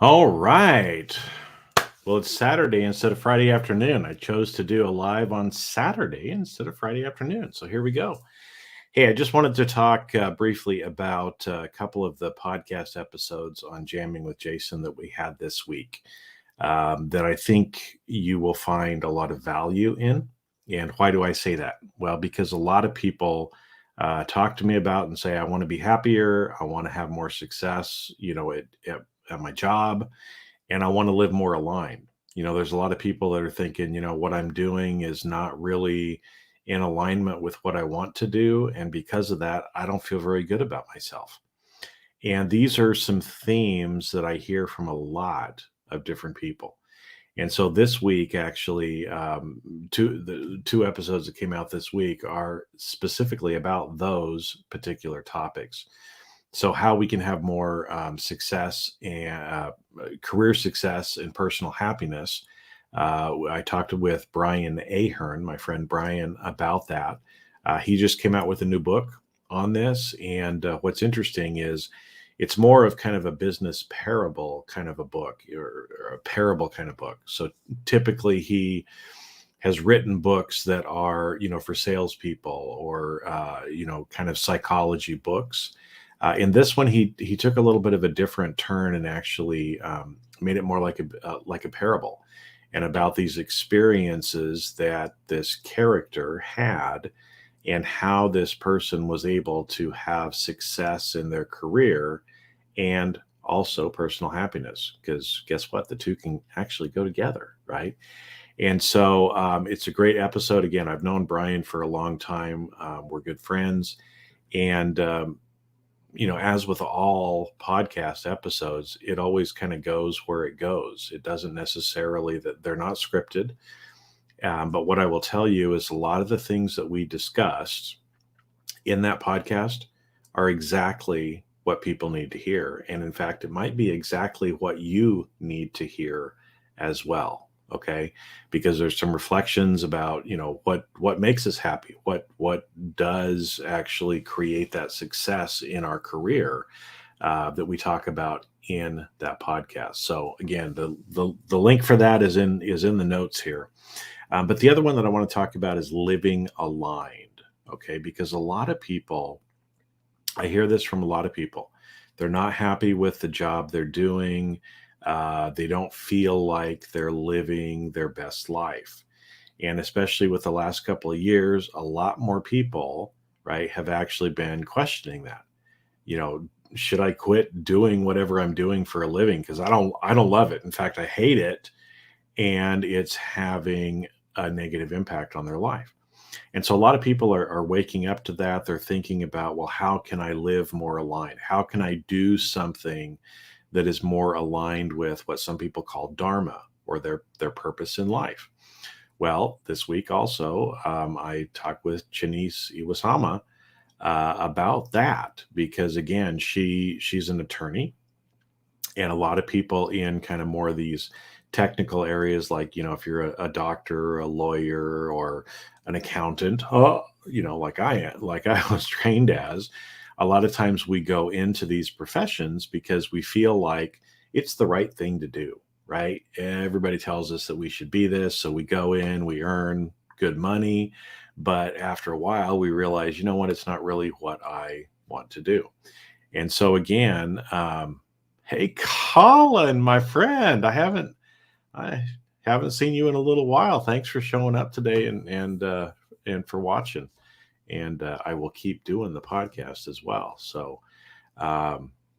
All right. Well, it's Saturday instead of Friday afternoon. I chose to do a live on Saturday instead of Friday afternoon. So here we go. Hey, I just wanted to talk briefly about a couple of the podcast episodes on Jamming with Jason that we had this week that I think you will find a lot of value in. And why do I say that? Well, because a lot of people talk to me about and say, I want to be happier. I want to have more success, at my job, and I want to live more aligned. There's a lot of people that are thinking, what I'm doing is not really in alignment with what I want to do. And because of that, I don't feel very good about myself. And these are some themes that I hear from a lot of different people. And so this week, actually, the two episodes that came out this week are specifically about those particular topics. So, how we can have more success and career success and personal happiness. I talked with Brian Ahern, my friend Brian, about that. He just came out with a new book on this. And what's interesting is it's more of kind of a business parable kind of a book or a parable kind of book. So, typically, he has written books that are, for salespeople or, kind of psychology books. In this one, he took a little bit of a different turn and actually made it more like a parable, and about these experiences that this character had, and how this person was able to have success in their career and also personal happiness. Because guess what, the two can actually go together, right? And so it's a great episode. Again, I've known Brian for a long time. We're good friends, and as with all podcast episodes, it always kind of goes where it goes. It doesn't necessarily that they're not scripted. But what I will tell you is a lot of the things that we discussed in that podcast are exactly what people need to hear. And in fact, it might be exactly what you need to hear as well. Okay. Because there's some reflections about, what makes us happy, what does actually create that success in our career that we talk about in that podcast. So again, the link for that is in the notes here. But the other one that I want to talk about is living aligned. Okay, because a lot of people, I hear this from a lot of people, they're not happy with the job they're doing. They don't feel like they're living their best life. And especially with the last couple of years, a lot more people, right, have actually been questioning that. You know, should I quit doing whatever I'm doing for a living? Because I don't love it. In fact, I hate it, and it's having a negative impact on their life. And so a lot of people are waking up to that. They're thinking about, well, how can I live more aligned? How can I do something that is more aligned with what some people call dharma, or their purpose in life? Well, this week also, I talked with Chinese Iwasama about that, because again, she's an attorney, and a lot of people in kind of more of these technical areas, like, if you're a doctor, a lawyer, or an accountant, like I was trained as, a lot of times we go into these professions because we feel like it's the right thing to do, right? Everybody tells us that we should be this, so we go in, we earn good money, but after a while we realize, you know what, it's not really what I want to do. And so again, hey, Colin, my friend, I haven't seen you in a little while. Thanks for showing up today, and for watching. And I will keep doing the podcast as well. So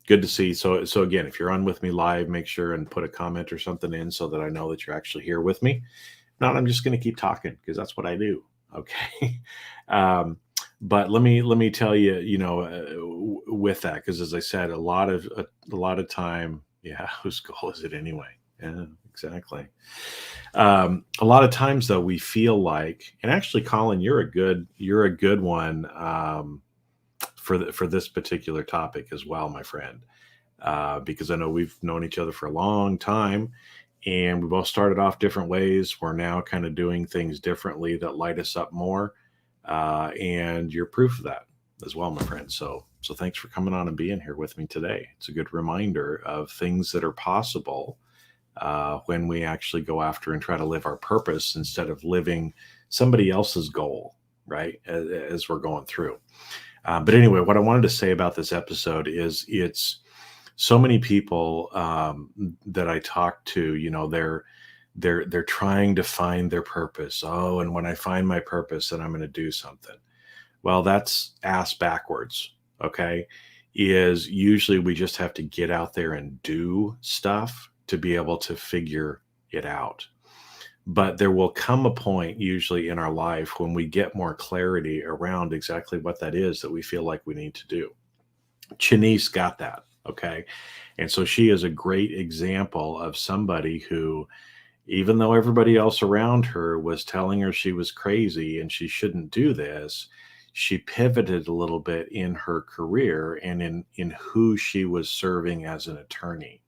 good to see. So again, if you're on with me live, make sure and put a comment or something in so that I know that you're actually here with me. If not, I'm just going to keep talking because that's what I do. Okay. But let me tell you, with that, because as I said, a lot of time, yeah, whose goal is it anyway? Yeah, exactly. A lot of times, though, we feel like, and actually, Colin, you're a good one for this particular topic as well, my friend, because I know we've known each other for a long time, and we both started off different ways. We're now kind of doing things differently that light us up more, and you're proof of that. as well, my friend. So thanks for coming on and being here with me today. It's a good reminder of things that are possible when we actually go after and try to live our purpose instead of living somebody else's goal, right? As we're going through. But anyway, what I wanted to say about this episode is it's so many people that I talk to, they're trying to find their purpose. Oh, and when I find my purpose, then I'm going to do something. Well, that's ass backwards. Okay. Is usually we just have to get out there and do stuff to be able to figure it out. But there will come a point, usually in our life, when we get more clarity around exactly what that is that we feel like we need to do. Chanice got that. Okay. And so she is a great example of somebody who, even though everybody else around her was telling her she was crazy and she shouldn't do this, she pivoted a little bit in her career and in who she was serving as an attorney.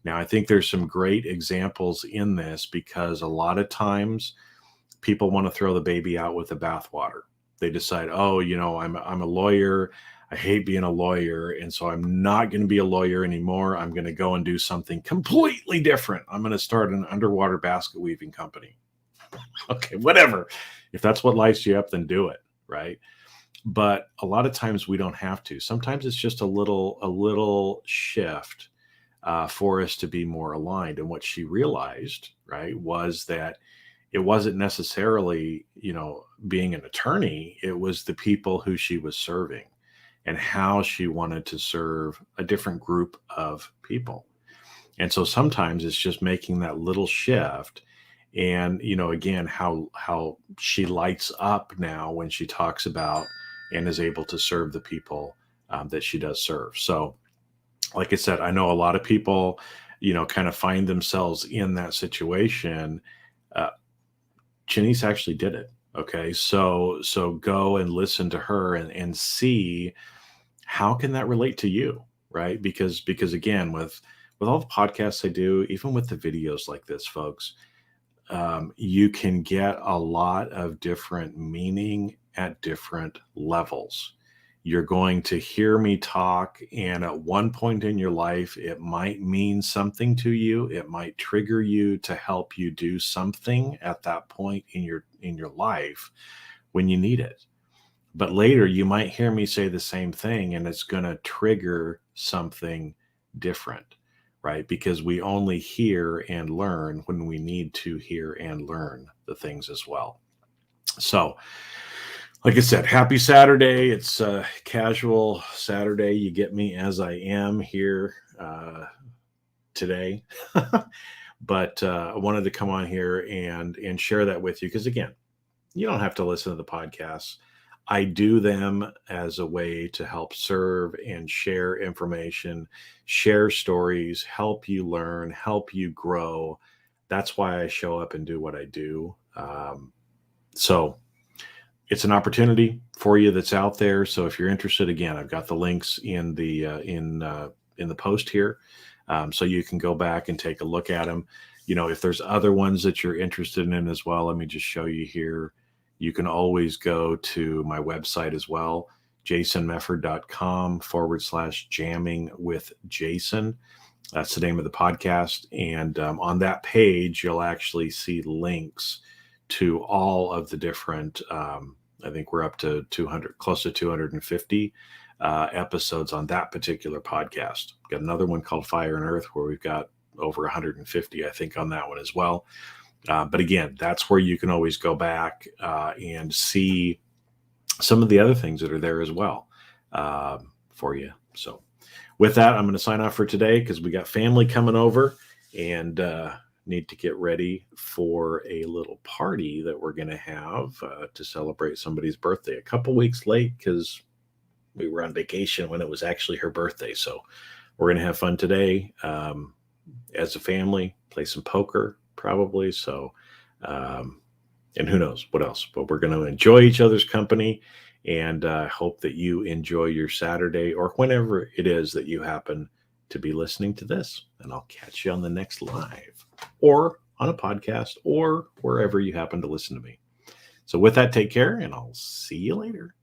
Now, I think there's some great examples in this because a lot of times people want to throw the baby out with the bathwater. They decide, oh, I'm a lawyer. I hate being a lawyer. And so I'm not going to be a lawyer anymore. I'm going to go and do something completely different. I'm going to start an underwater basket weaving company. Okay, whatever. If that's what lights you up, then do it. Right. But a lot of times we don't have to. Sometimes it's just a little shift for us to be more aligned. And what she realized, right, was that it wasn't necessarily, being an attorney. It was the people who she was serving and how she wanted to serve a different group of people. And so sometimes it's just making that little shift. And, again, how she lights up now when she talks about and is able to serve the people that she does serve. So, like I said, I know a lot of people, kind of find themselves in that situation. Chanice actually did it. Okay. So go and listen to her and see how can that relate to you, right? Because again, with all the podcasts I do, even with the videos like this, folks, you can get a lot of different meaning at different levels. You're going to hear me talk, and at one point in your life, it might mean something to you. It might trigger you to help you do something at that point in your life when you need it. But later, you might hear me say the same thing, and it's going to trigger something different, right? Because we only hear and learn when we need to hear and learn the things as well. So, like I said, happy Saturday. It's a casual Saturday. You get me as I am here today. But I wanted to come on here and share that with you because, again, you don't have to listen to the podcasts. I do them as a way to help serve and share information, share stories, help you learn, help you grow. That's why I show up and do what I do. So it's an opportunity for you that's out there. So if you're interested, again, I've got the links in the post here, so you can go back and take a look at them. If there's other ones that you're interested in as well, let me just show you here. You can always go to my website as well, jasonmefford.com/jamming with Jason. That's the name of the podcast. And on that page, you'll actually see links to all of the different, I think we're up to 200, close to 250 episodes on that particular podcast. Got another one called Fire and Earth where we've got over 150, I think, on that one as well. But again, that's where you can always go back and see some of the other things that are there as well for you. So with that, I'm going to sign off for today because we got family coming over and need to get ready for a little party that we're going to have to celebrate somebody's birthday. A couple weeks late because we were on vacation when it was actually her birthday. So we're going to have fun today as a family, play some poker probably. So, and who knows what else, but we're going to enjoy each other's company and hope that you enjoy your Saturday or whenever it is that you happen to be listening to this. And I'll catch you on the next live or on a podcast or wherever you happen to listen to me. So with that, take care and I'll see you later.